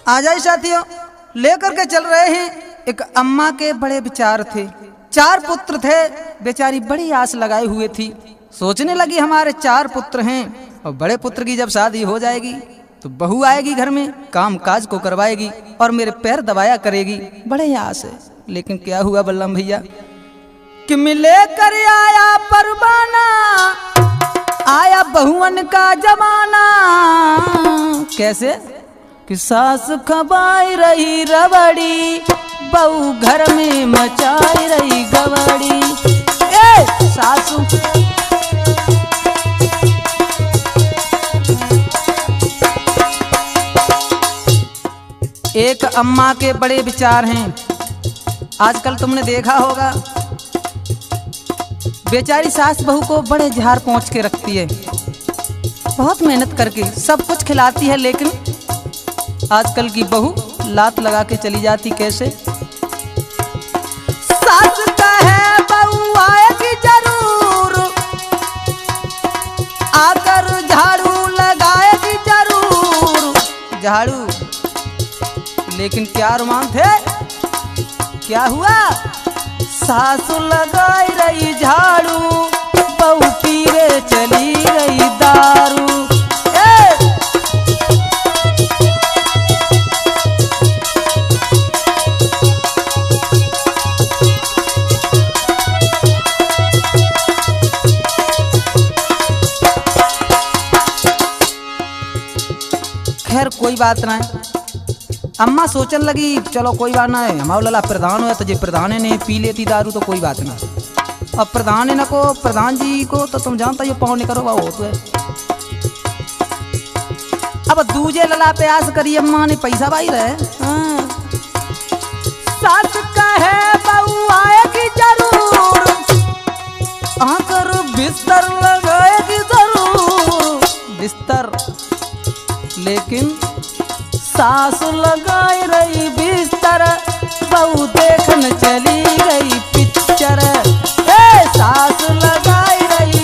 आ जाए साथियों, लेकर के चल रहे हैं। एक अम्मा के बड़े विचार थे, 4 पुत्र थे। बेचारी बड़ी आस लगाई हुए थी, सोचने लगी हमारे 4 पुत्र हैं और बड़े पुत्र की जब शादी हो जाएगी तो बहू आएगी घर में, काम काज को करवाएगी और मेरे पैर दबाया करेगी। बड़े आस है। लेकिन क्या हुआ बल्लम भैया कि मिले कर आया परवाना, आया बहुवन का जमाना। कैसे कि सास खबाई रही रबड़ी, बहू घर में मचाई रही गवड़ी। सासू एक अम्मा के बड़े विचार हैं। आजकल तुमने देखा होगा बेचारी सास बहू को बड़े झाड़ पहुँच के रखती है, बहुत मेहनत करके सब कुछ खिलाती है। लेकिन आजकल की बहू लात लगा के चली जाती। कैसे? सास का है बहू आएगी जरूर, आकर झाड़ू लगाएगी जरूर। झाड़ू, लेकिन क्या अरमान थे, क्या हुआ? सासु लगाई रही झाड़ू, बहू पीवे चली गई दारू। खैर कोई बात ना है। अम्मा सोचने लगी चलो कोई बात ना है, हमारा लला प्रधान हो तो जे प्रधान ने पी लेती दारू तो कोई बात ना। अब प्रधान न को, प्रधान जी को तो तुम जानता हो पाँव नहीं करो वो तो है। अब दूजे लला पे आस करी अम्मा ने, पैसा भाई रहे। सास का है बहू आएगी जरूर, आकर बिस्तर लगाएगी जरूर। बिस्तर, लेकिन सासु लगाई रही बिस्तर, बहू देखन चली गई पिक्चर। सासु लगाई रही,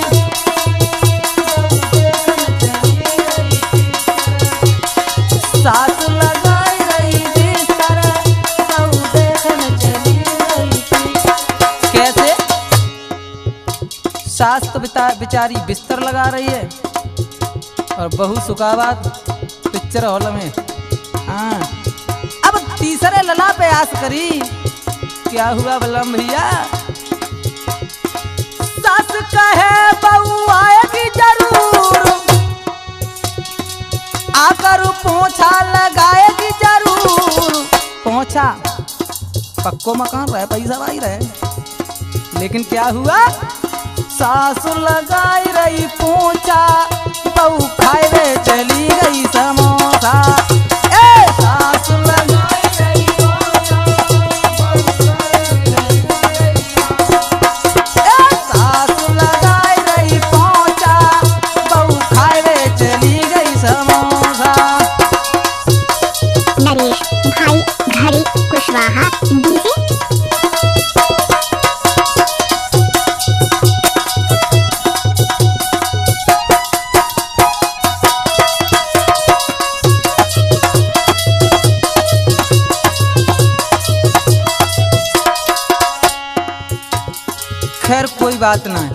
सासु लगाई रही बिस्तर, बहू देखन चली गई पिक्चर। कैसे? सास तो बेचारी बिस्तर लगा रही है और बहू सुखाबाद पिक्चर हॉल में। अब तीसरे लला पे आस करी। क्या हुआ बल्लम भैया? सास का है बहू आएगी जरूर, आकर पोछा लगाएगी जरूर। पोछा, पक्को मकान रहे, पैसा भाई रहे। लेकिन क्या हुआ? सासु लगाई रही पोछा, बहू खाए चली गई समोसा। सासु लगाई रही पोछा, सासु लगाई रही पोछा, बहू खाए चली गई समोसा। नरेश भाई घड़ी कुशवाहा डीजे। खैर कोई बात ना है।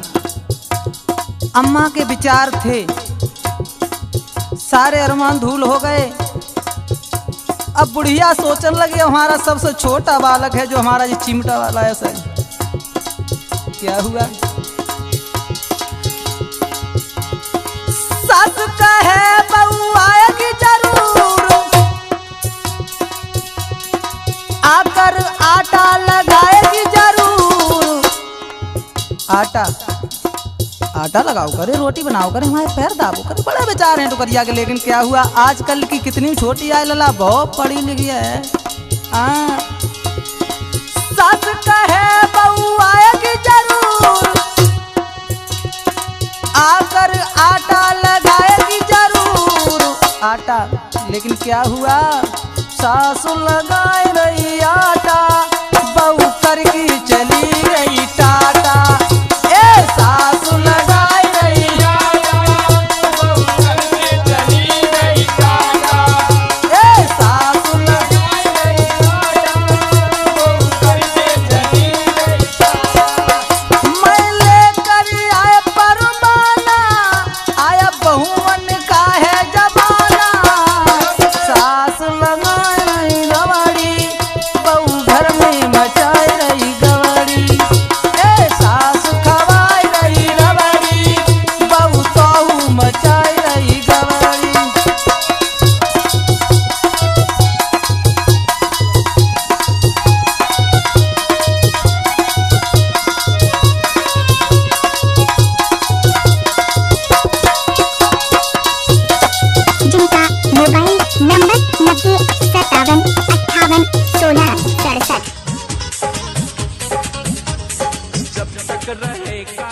अम्मा के विचार थे, सारे अरमान धूल हो गए। अब बुढ़िया सोचने लगे हमारा सबसे छोटा बालक है जो हमारा ये चिमटा वाला है सर। क्या हुआ? सास का है बहू आएगी जरूर, आकर आटा लगाएगी जरूर। आटा, आटा लगाओ करे, रोटी बनाओ करे, हमारे पैर दाबो करे। बड़े विचार हैं टुकरिया के। लेकिन क्या हुआ? आजकल की कितनी छोटी आय लला बहुत पढ़ी लिखी है। सास का है बहू आएगी जरूर, आकर आटा लगाएगी जरूर। आटा, लेकिन क्या हुआ? सासु लगाई रही आटा, बहू करके चली गई टाटा। सासु लगाई रही आटा, बहू करके चली गई टाटा। सासु 87 58 16 67। जब तक रहेगा